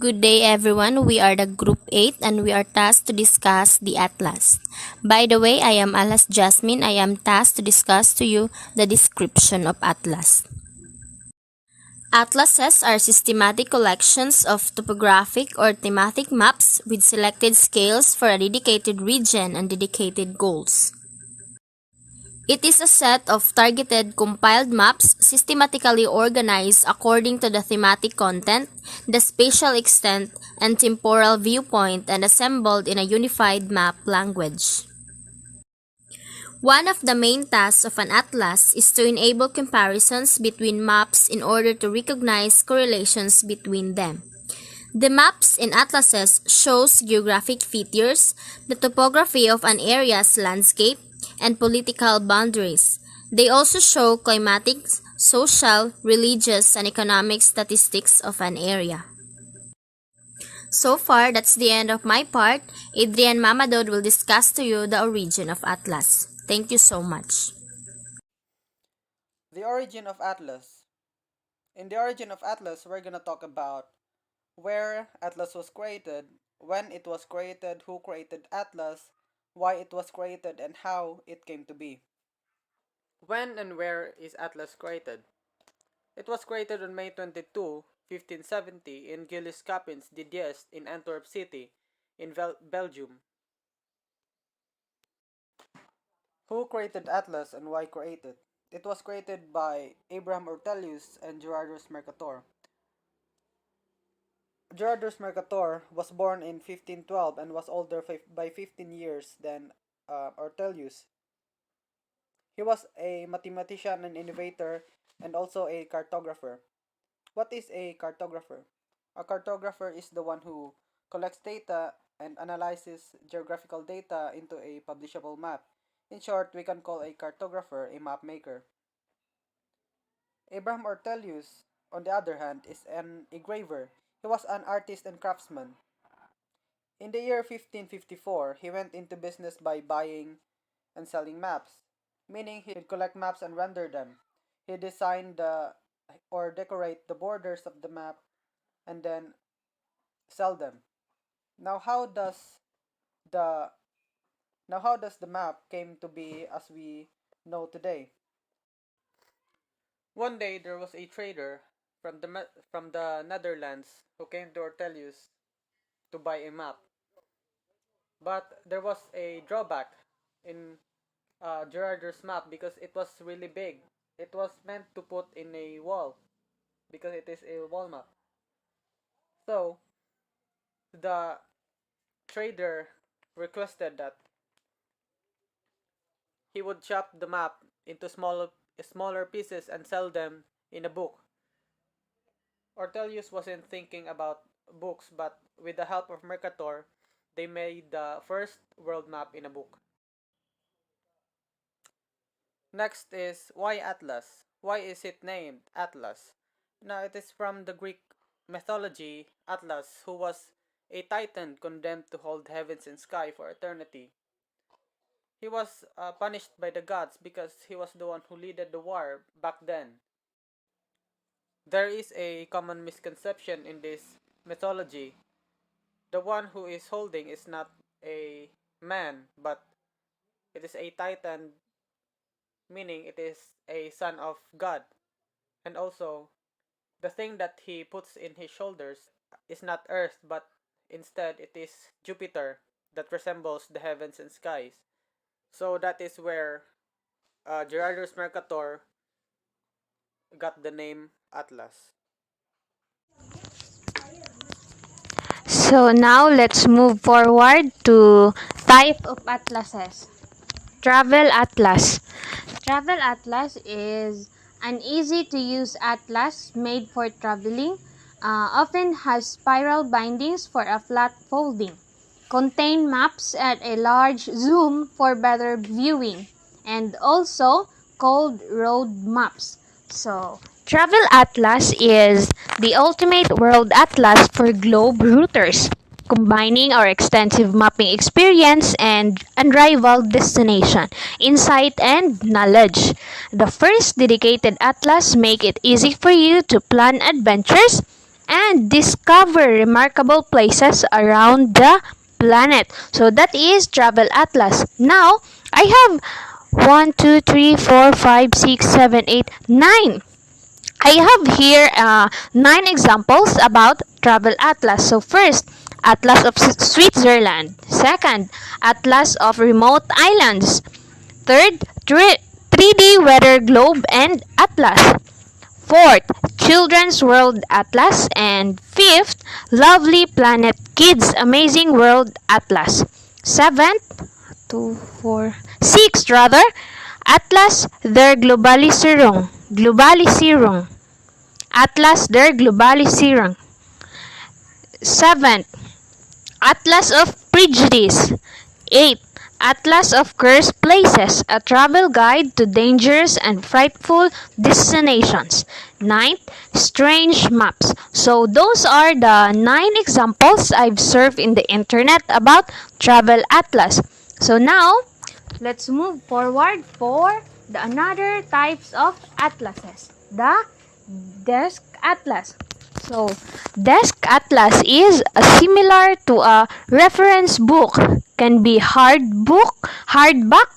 Good day, everyone. We are the Group 8 and we are tasked to discuss the Atlas. By the way, I am Aljas Jasmine. I am tasked to discuss to you the description of Atlas. Atlases are systematic collections of topographic or thematic maps with selected scales for a dedicated region and dedicated goals. It is a set of targeted compiled maps systematically organized according to the thematic content, the spatial extent, and temporal viewpoint and assembled in a unified map language. One of the main tasks of an atlas is to enable comparisons between maps in order to recognize correlations between them. The maps in atlases shows geographic features, the topography of an area's landscape, and political boundaries. They also show climatic, social, religious, and economic statistics of an area. So far, that's the end of my part. Adrian Mamadod will discuss to you the origin of Atlas. Thank you so much. The origin of Atlas. In the origin of Atlas, we're gonna talk about where Atlas was created, when it was created, who created Atlas, why it was created, and how it came to be. When and where is Atlas created? It was created on May 22, 1570 in Gilles Capins de Diest in Antwerp City, in Belgium. Who created Atlas and why created? It was created by Abraham Ortelius and Gerardus Mercator. Gerardus Mercator was born in 1512 and was older by 15 years than Ortelius. He was a mathematician and innovator and also a cartographer. What is a cartographer? A cartographer is the one who collects data and analyzes geographical data into a publishable map. In short, we can call a cartographer a map maker. Abraham Ortelius, on the other hand, is an engraver. He was an artist and craftsman. In the year 1554, he went into business by buying and selling maps, meaning he'd collect maps and render them. He designed or decorate the borders of the map and then sell them. Now the how does the map came to be as we know today? One day there was a trader from the Netherlands who came to Ortelius to buy a map. But there was a drawback in Gerardus' map because it was really big. It was meant to put in a wall because it is a wall map. So the trader requested that he would chop the map into smaller pieces and sell them in a book. Ortelius wasn't thinking about books, but with the help of Mercator, they made the first world map in a book. Next is why Atlas? Why is it named Atlas? Now it is from the Greek mythology Atlas, who was a titan condemned to hold heavens and sky for eternity. He was punished by the gods because he was the one who led the war back then. There is a common misconception in this mythology. The one who is holding is not a man, but it is a titan, meaning it is a son of God. And also, the thing that he puts in his shoulders is not earth, but instead it is Jupiter that resembles the heavens and skies. So that is where Gerardus Mercator got the name Atlas. So now let's move forward to type of atlases. Travel Atlas. Travel Atlas is an easy to use atlas made for traveling. Often has spiral bindings for a flat folding. Contain maps at a large zoom for better viewing, and also called road maps. So, Travel Atlas is the ultimate world atlas for globe routers, combining our extensive mapping experience and unrivaled destination, insight, and knowledge. The first dedicated atlas make it easy for you to plan adventures and discover remarkable places around the planet. So that is Travel Atlas. Now, I have 1, 2, 3, 4, 5, 6, 7, 8, 9. I have here 9 examples about Travel Atlas. So first, Atlas of Switzerland. Second, Atlas of Remote Islands. Third, 3D Weather Globe and Atlas. Fourth, Children's World Atlas. And fifth, Lovely Planet Kids Amazing World Atlas. Seventh, 6 rather, Atlas der Globalisierung. Atlas der Globalisierung. Seventh, Atlas of Prejudice. 8. Atlas of Cursed Places, a travel guide to dangerous and frightful destinations. 9th, Strange Maps. So those are the 9 examples I've surfed in the internet about Travel Atlas. So now, let's move forward for the another types of atlases. The Desk Atlas. So, Desk Atlas is similar to a reference book. Can be hardback,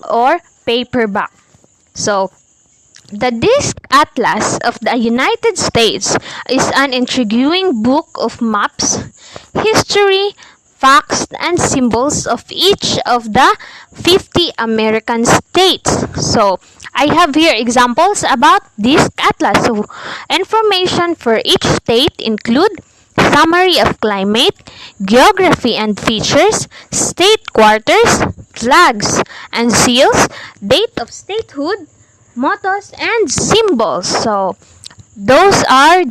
or paperback. So, the Desk Atlas of the United States is an intriguing book of maps, history, facts, and symbols of each of the 50 American states. So, I have here examples about this atlas. So, information for each state include summary of climate, geography and features, state quarters, flags and seals, date of statehood, mottos and symbols. So, those are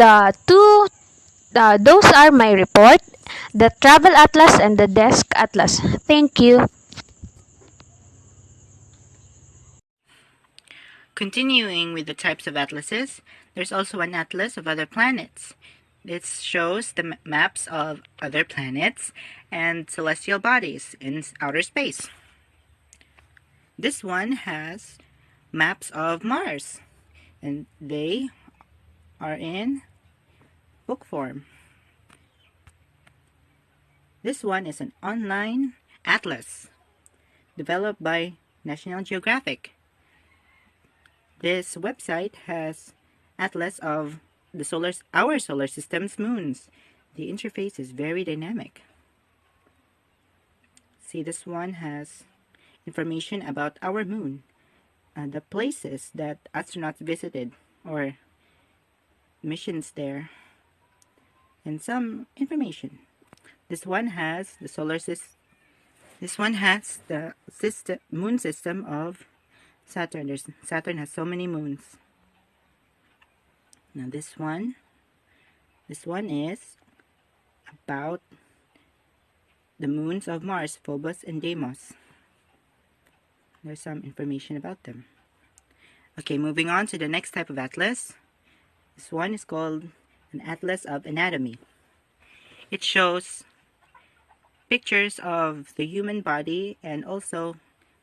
my report, the Travel Atlas and the Desk Atlas. Thank you. Continuing with the types of atlases, there's also an atlas of other planets. This shows the maps of other planets and celestial bodies in outer space. This one has maps of Mars, and they are in book form. This one is an online atlas developed by National Geographic. This website has atlas of our solar system's moons. The interface is very dynamic. See, this one has information about our moon, the places that astronauts visited or missions there, and some information. This one has the solar system. This one has the moon system of Saturn. Saturn has so many moons. Now this one is about the moons of Mars, Phobos and Deimos. There's some information about them. Okay, moving on to the next type of atlas. This one is called an atlas of anatomy. It shows pictures of the human body and also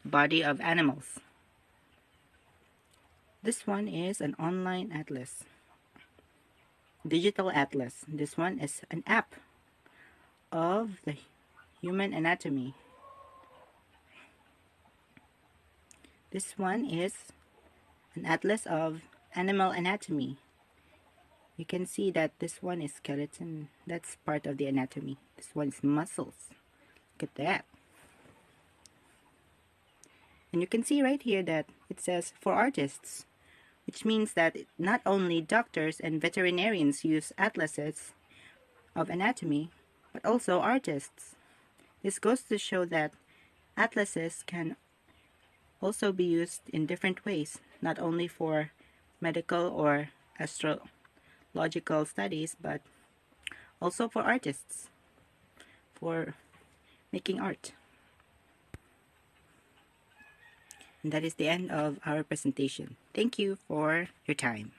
body of animals. This one is an online atlas, digital atlas. This one is an app of the human anatomy. This one is an atlas of animal anatomy. You can see that this one is skeleton. That's part of the anatomy. This one is muscles. Look at that. And you can see right here that it says for artists, which means that not only doctors and veterinarians use atlases of anatomy, but also artists. This goes to show that atlases can also be used in different ways, not only for medical or astrological studies, but also for artists, for making art. And that is the end of our presentation. Thank you for your time.